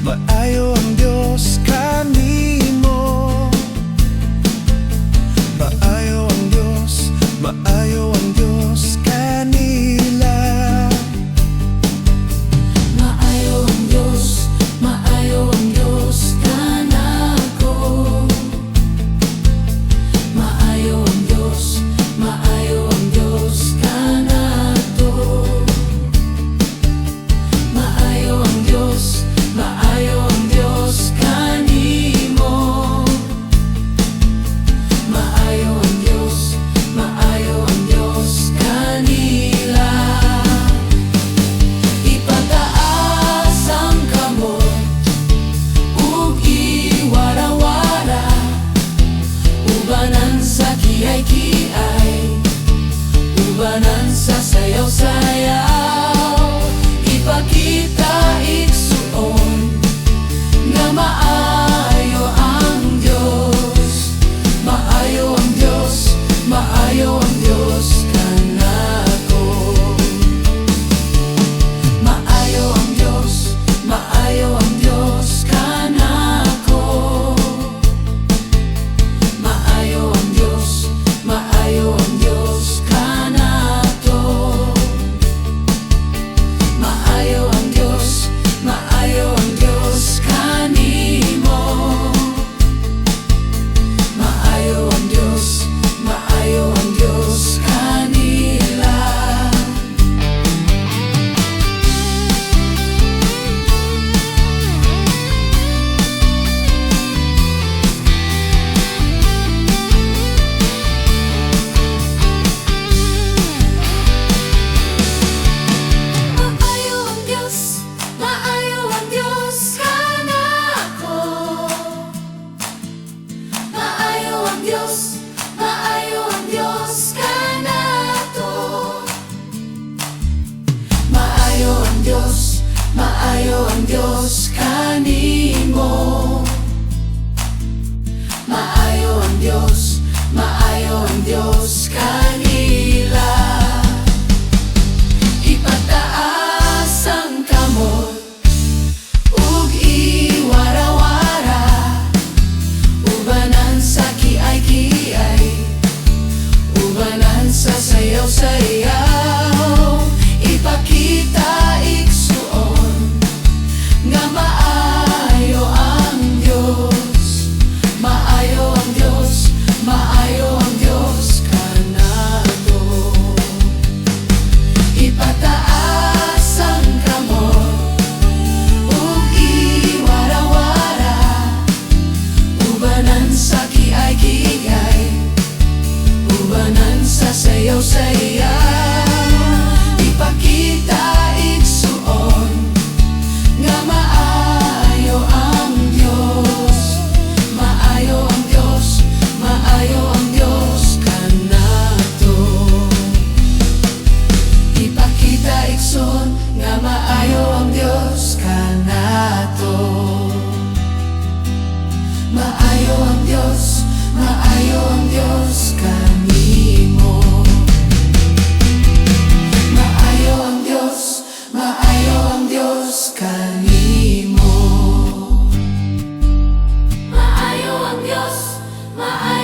Maayo ang Diyos kanimo. Maayo ang Diyos, maayo ang Diyos kanila. Maayo ang Diyos, maayo ang Diyos kanako. Maayo ang Diyos, maayo ang Diyos kanato. Maayo ang Diyos, maayo ang Diyos kanimo. Maayo ang Diyos, maayo ang Diyos kanila. Ipataas ang kamot ug iwara-wara, ubanan sa kiay-kiay, ubanan sa sayaw-sayaw. Ipakita igsuon nga maayo ang Diyos. Maayo ang Diyos, maayo ang Diyos kanako. Maayo ang Diyos, maayo ang Diyos kanako. Maayo ang Diyos, maayo ang Diyos kanato. Maayo ang Diyos, maayo ang Diyos kanimo. Maayo ang Diyos, maayo ang Diyos kanila. Maayo ang Diyos, maayo ang Diyos kanako. Maayo ang Diyos, maayo ang Diyos kanato. Maayo ang Diyos, maayo ang Diyos kanimo. Maayo ang Diyos, maayo ang Diyos kanila. Ipataas ang kamot ug iwara-wara, ubanan sa kiay-kiay, ubanan sa sayaw-sayaw. Ipakita igsuon nga maayo ang Diyos. Maayo ang Diyos, maayo ang Diyos kanato. Ipataas ang kamot ug iwara-wara, ubanan sa kiay-kiay, ubanan sa sayaw-sayaw. Ipakita igsuon nga maayo ang Diyos. Maayo ang Diyos, maayo ang Diyos kanato. Ipakita igsoon nga maayo ang Diyos kanato. Maayo ang Diyos, maayo ang Diyos kanimo. Maayo ang Diyos, maayo ang Diyos kanimo. Maayo ang Diyos, maayo